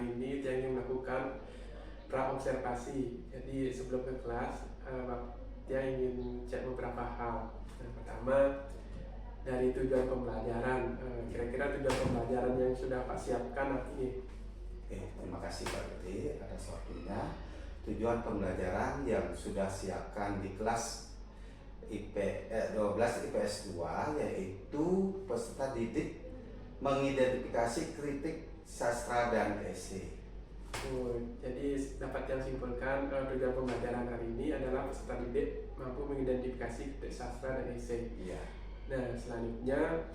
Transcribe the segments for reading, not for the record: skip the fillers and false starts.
hari ini dia ingin melakukan pra-observasi. Jadi sebelum ke kelas, dia ingin cek beberapa hal. Yang pertama, dari tujuan pembelajaran, kira-kira tujuan pembelajaran yang sudah Pak siapkan apa ini? Oke, terima kasih Pak Gede atas waktunya. Tujuan pembelajaran yang sudah siapkan di kelas 12 IPS 2 yaitu peserta didik mengidentifikasi kritik sastra dan esai. Jadi dapat yang simpulkan tujuan pembelajaran hari ini adalah peserta didik mampu mengidentifikasi kritik sastra dan esai. Iya. Nah, selanjutnya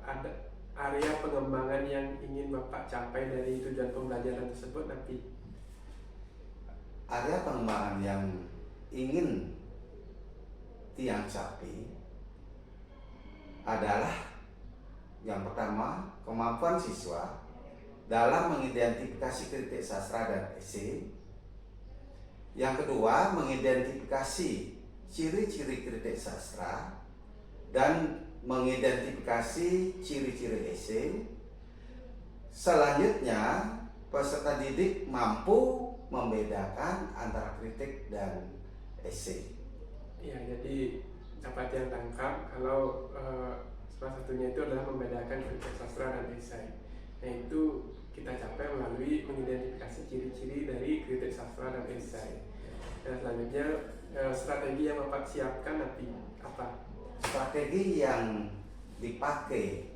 ada area pengembangan yang ingin Bapak capai dari tujuan pembelajaran tersebut nanti. Area pengembangan yang ingin Tiang capai adalah yang pertama, kemampuan siswa dalam mengidentifikasi kritik sastra dan esai. Yang kedua, mengidentifikasi ciri-ciri kritik sastra dan mengidentifikasi ciri-ciri esai. Selanjutnya, peserta didik mampu membedakan antara kritik dan esai. Ya, jadi dapat yang tangkap kalau salah satunya itu adalah membedakan kritik sastra dan esai. Nah, itu kita capai melalui mengidentifikasi ciri-ciri dari kritik sastra dan esai. Dan selanjutnya strategi yang Bapak siapkan nanti apa? Strategi yang dipakai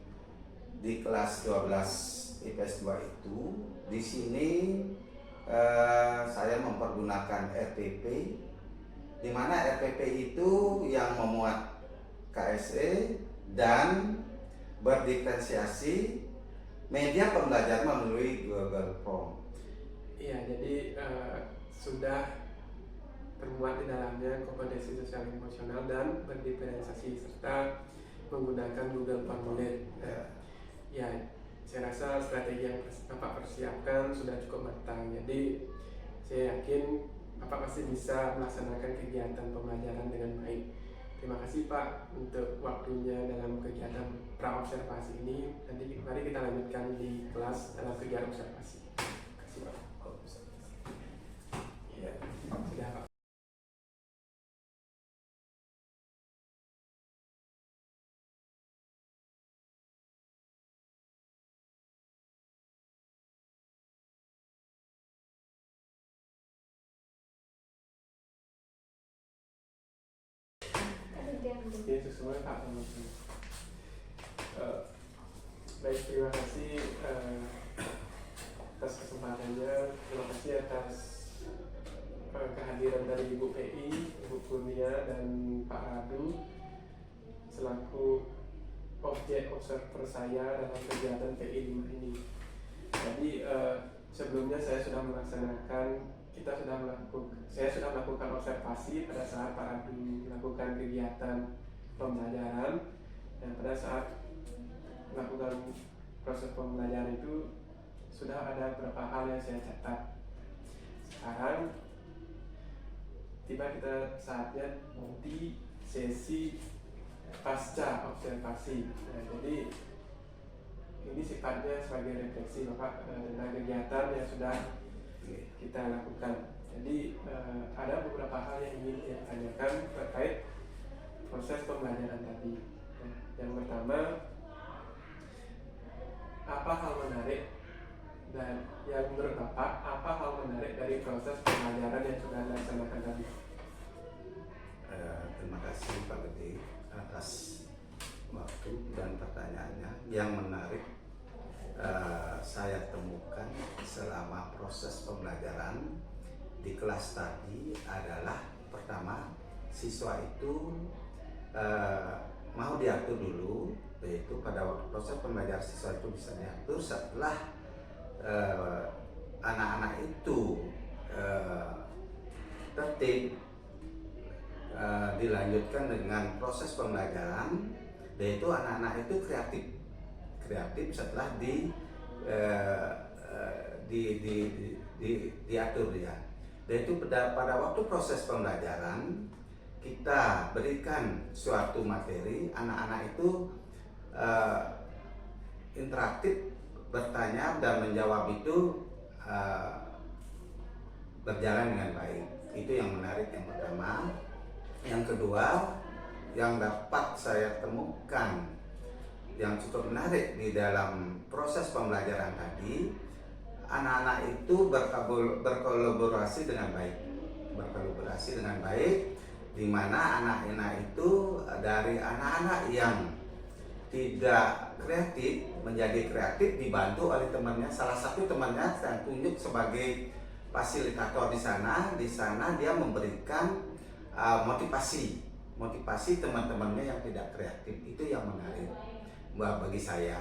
di kelas 12 IPS 2 itu, di sini saya mempergunakan RPP, di mana RPP itu yang memuat KSE dan berdiferensiasi media pembelajaran melalui Google Form. Iya, jadi sudah termuat di dalamnya kompetensi sosial emosional dan berdiferensiasi serta menggunakan Google Formulir. Ya, saya rasa strategi yang Bapak persiapkan sudah cukup matang. Jadi saya yakin Bapak pasti bisa melaksanakan kegiatan pembelajaran dengan baik. Terima kasih Pak untuk waktunya dalam kegiatan pra-observasi ini. Nanti mari kita lanjutkan di kelas dalam kegiatan observasi. Terima kasih Pak. Ya, sudah Pak. Ini sesuai Pak teman-teman. Baik, terima kasih atas kesempatannya. Terima kasih atas kehadiran dari Ibu PI, Ibu Kurnia dan Pak Radu selaku objek observer saya dalam kegiatan PI 5 ini. Jadi sebelumnya saya sudah melakukan observasi pada saat Pak Radu melakukan kegiatan pembelajaran, dan pada saat melakukan proses pembelajaran itu sudah ada beberapa hal yang saya catat. Sekarang kita saatnya di sesi pasca observasi. Nah, jadi ini sifatnya sebagai refleksi Bapak tentang kegiatan yang sudah kita lakukan. Jadi ada beberapa hal yang ingin saya tanyakan terkait proses pembelajaran tadi. Nah, yang pertama, apa hal menarik dan yang menurut Bapak apa hal menarik dari proses pembelajaran yang sudah dilaksanakan tadi? Terima kasih Pak Gede atas waktu dan pertanyaannya. Yang menarik saya temukan selama proses pembelajaran di kelas tadi adalah pertama, siswa itu mau diatur dulu, yaitu pada waktu proses pembelajaran siswa itu bisa diatur setelah anak-anak itu tertib, dilanjutkan dengan proses pembelajaran, yaitu anak-anak itu kreatif setelah diatur ya. Yaitu pada waktu proses pembelajaran kita berikan suatu materi, anak-anak itu interaktif, bertanya dan menjawab itu eh, berjalan dengan baik. Itu yang menarik yang pertama. Yang kedua, yang dapat saya temukan yang cukup menarik di dalam proses pembelajaran tadi, anak-anak itu berkolaborasi dengan baik. Berkolaborasi dengan baik, di mana anak-anak itu dari anak-anak yang tidak kreatif menjadi kreatif, dibantu oleh temannya. Salah satu temannya saya tunjuk sebagai fasilitator di sana. Di sana dia memberikan motivasi teman-temannya yang tidak kreatif. Itu yang menarik bagi saya.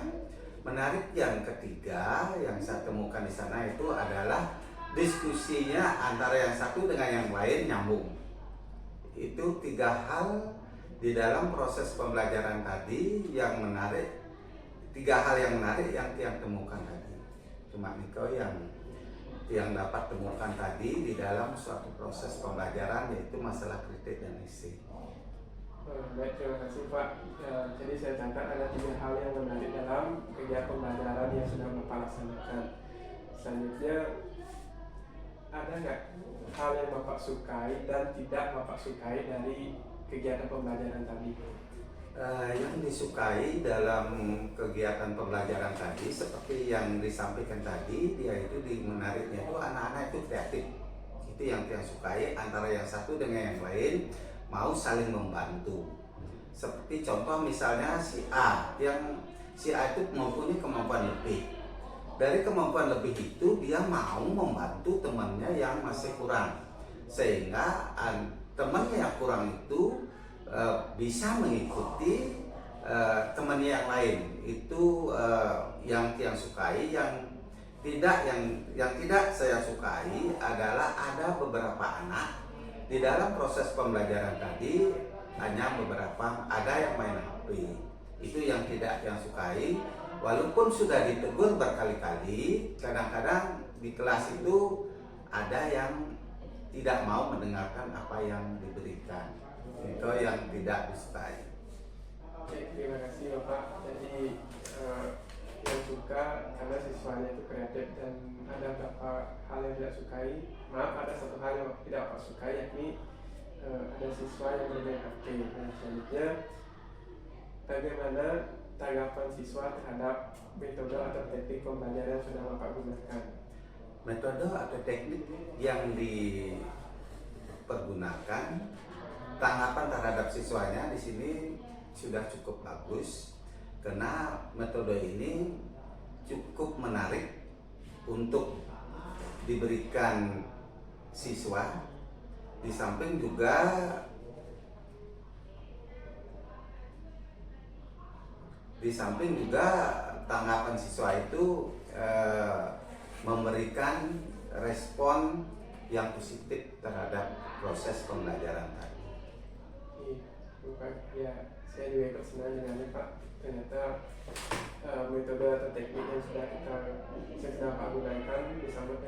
Menarik yang ketiga yang saya temukan di sana itu adalah diskusinya antara yang satu dengan yang lain nyambung. Itu 3 hal di dalam proses pembelajaran tadi yang menarik. 3 hal yang menarik yang temukan tadi. Cuma Niko yang dapat temukan tadi di dalam suatu proses pembelajaran, yaitu masalah kritik dan isi. Baik, terima kasih Pak. Jadi saya catat ada 3 hal yang menarik dalam kegiatan pembelajaran yang sedang Bapak laksanakan. Selanjutnya, ada nggak hal yang Bapak sukai dan tidak Bapak sukai dari kegiatan pembelajaran tadi? Yang disukai dalam kegiatan pembelajaran tadi seperti yang disampaikan tadi, yaitu di menariknya itu anak-anak itu kreatif. Itu yang saya sukai, antara yang satu dengan yang lain mau saling membantu. Seperti contoh misalnya si A itu mempunyai kemampuan lebih. Dari kemampuan lebih itu dia mau membantu temannya yang masih kurang, sehingga temannya yang kurang itu bisa mengikuti temannya yang lain. Itu yang sukai. Yang tidak saya sukai adalah ada beberapa anak di dalam proses pembelajaran tadi, hanya beberapa ada yang main HP. Itu yang tidak yang sukai. Walaupun sudah ditegur berkali-kali, kadang-kadang di kelas itu ada yang tidak mau mendengarkan apa yang diberikan. Itu yang tidak disukai. Oke, terima kasih Bapak. Jadi yang suka karena siswanya itu kreatif, dan ada beberapa hal yang tidak sukai. Ada satu hal yang tidak Bapak sukai, yakni ada siswa yang bermain HP. Nah, selanjutnya, bagaimana tanggapan siswa terhadap metode atau teknik pembelajaran yang sudah Bapak gunakan? Metode atau teknik yang dipergunakan, tanggapan terhadap siswanya di sini sudah cukup bagus, karena metode ini cukup menarik untuk diberikan siswa. Di samping juga tanggapan siswa itu memberikan respon yang positif terhadap proses pembelajaran tadi. Ya, saya juga ikut senang dengannya Pak. Ternyata metode atau teknik yang sudah Pak gunakan disambut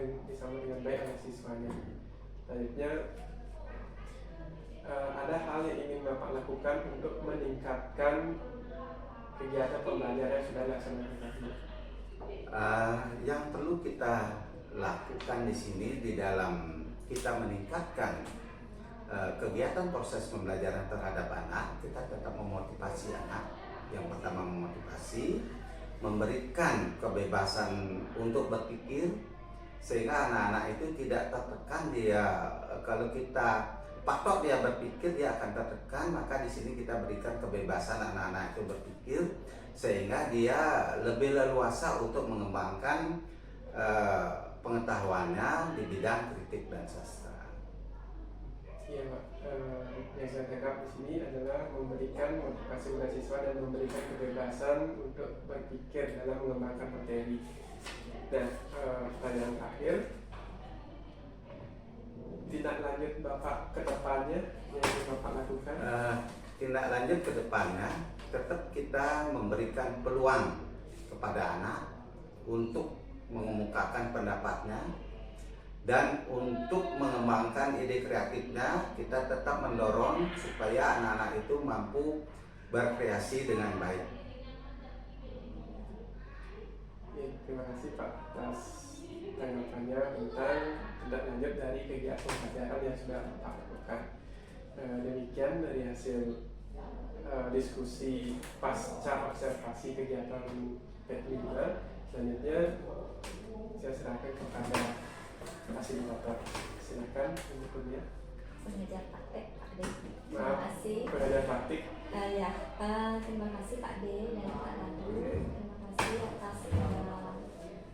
dengan baik oleh siswanya. Selanjutnya, ada hal yang ingin Bapak lakukan untuk meningkatkan kegiatan pembelajaran yang sudah dilaksanakan tadi? Yang perlu kita lakukan di sini di dalam kita meningkatkan kegiatan proses pembelajaran terhadap anak, kita tetap memotivasi anak. Yang pertama memotivasi, memberikan kebebasan untuk berpikir, sehingga anak-anak itu tidak tertekan. Kalau kita patok dia berpikir, dia akan tertekan. Maka di sini kita berikan kebebasan anak-anak itu berpikir, sehingga dia lebih leluasa untuk mengembangkan pengetahuannya di bidang kritik dan sastra. Iya Pak, yang saya tangkap di sini adalah memberikan motivasi kepada siswa dan memberikan kebebasan untuk berpikir dalam mengembangkan materi. Dan pertanyaan terakhir, tindak lanjut Bapak ke depannya yang ingin Bapak lakukan? Tindak lanjut ke depannya, tetap kita memberikan peluang kepada anak untuk mengemukakan pendapatnya, dan untuk mengembangkan ide kreatifnya. Kita tetap mendorong supaya anak-anak itu mampu berkreasi dengan baik. Ya, terima kasih Pak atas tanggapan. bertanya tentang tindak lanjut dari kegiatan pembelajaran yang sudah Bapak lakukan. Demikian dari hasil diskusi pasca observasi kegiatan P5. Selanjutnya saya serahkan kepada fasilitator. Silakan berikutnya. Pengajar praktek Pak D. Terima Maaf, kasih. pengajar praktik. Terima kasih Pak D dan Pak Radu. Terima kasih atas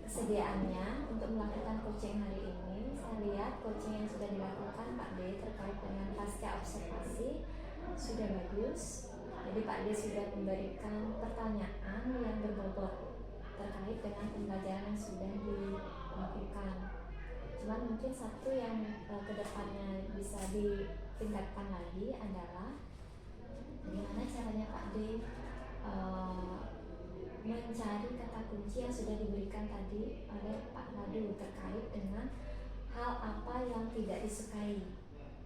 kesediaannya untuk melakukan coaching hari ini. Saya lihat coaching yang sudah dilakukan Pak D terkait dengan pasca observasi sudah bagus. Jadi Pak D sudah memberikan pertanyaan yang berbobot terkait dengan pembelajaran yang sudah dilakukan. Cuman mungkin satu yang kedepannya bisa ditingkatkan lagi adalah bagaimana caranya Pak D mencari kata kunci yang sudah diberikan tadi oleh Pak Radu terkait dengan hal apa yang tidak disukai.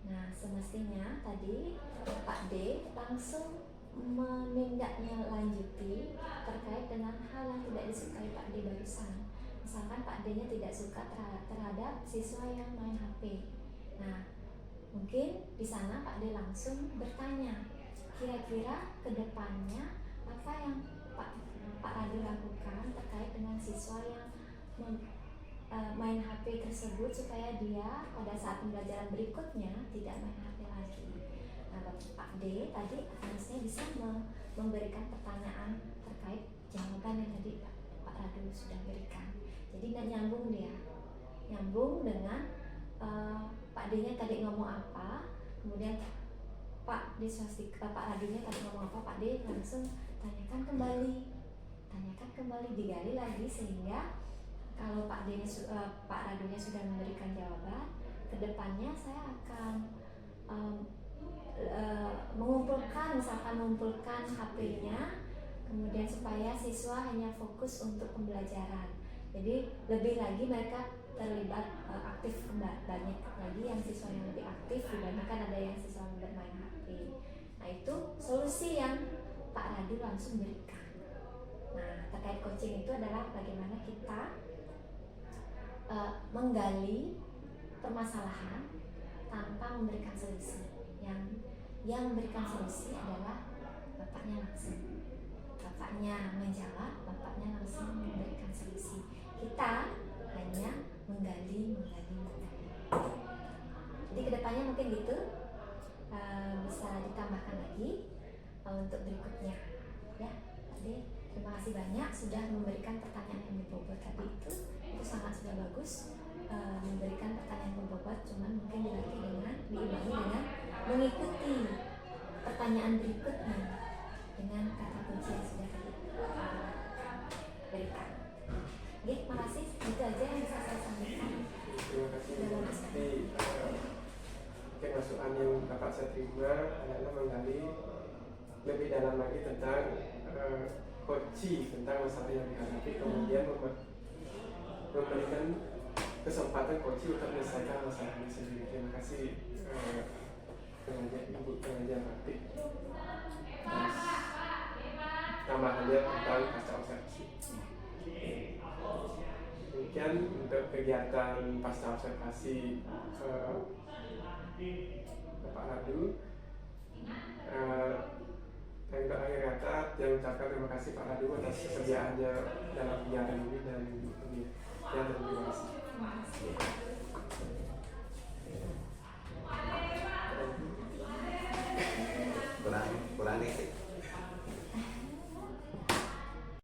Nah, semestinya tadi Pak D langsung menindaknya lanjuti terkait dengan hal yang tidak disukai Pak D barusan. Misalkan Pak D-nya tidak suka terhadap siswa yang main HP. Nah, mungkin di sana Pak D langsung bertanya, kira-kira kedepannya apa yang Pak Radu lakukan terkait dengan siswa yang main HP tersebut supaya dia pada saat pembelajaran berikutnya tidak main HP lagi. Nah, Pak D tadi harusnya bisa memberikan pertanyaan terkait jawaban yang tadi Pak Radu sudah berikan. Jadi nyambung dengan Pak D-nya tadi ngomong apa, kemudian Pak Radunya tadi ngomong apa, Pak D langsung tanyakan kembali, digali lagi sehingga kalau Pak Radunya sudah memberikan jawaban, kedepannya saya akan mengumpulkan HP-nya, kemudian supaya siswa hanya fokus untuk pembelajaran. Jadi lebih lagi mereka terlibat aktif, banyak lagi yang siswa yang lebih aktif dibandingkan ada yang siswa yang bermain HP. Nah, itu solusi yang Pak Radu langsung berikan. Nah, terkait coaching itu adalah bagaimana kita menggali permasalahan tanpa memberikan solusi. Yang memberikan solusi adalah bapaknya langsung. Bapaknya menjawab, bapaknya langsung memberikan solusi. Kita hanya menggali. Jadi kedepannya mungkin gitu, bisa ditambahkan lagi untuk berikutnya. Ya, Pak D, terima kasih banyak sudah memberikan pertanyaan yang berbobot tadi itu sangat sudah bagus. Memberikan pertanyaan berbobot, cuman mungkin diimbangi dengan mengikuti pertanyaan berikutnya dengan kata kunci yang sudah diberikan. Oke, terima kasih. Itu aja yang bisa saya sampaikan. Terima kasih. Mungkin masukan yang dapat saya terima adalah menggali lebih dalam lagi tentang kunci tentang masalah yang dihadapi, kemudian memberikan kesempatan kunci untuk menyelesaikan masalahnya sendiri. Terima kasih Ibu pengajar praktik. Tambahannya tentang pasca observasi. Demikian untuk kegiatan pasca observasi Bapak Radu. Yang terakhir kata, saya ucapkan terima kasih Pak Radu atas kesediaannya dalam kegiatan ini dan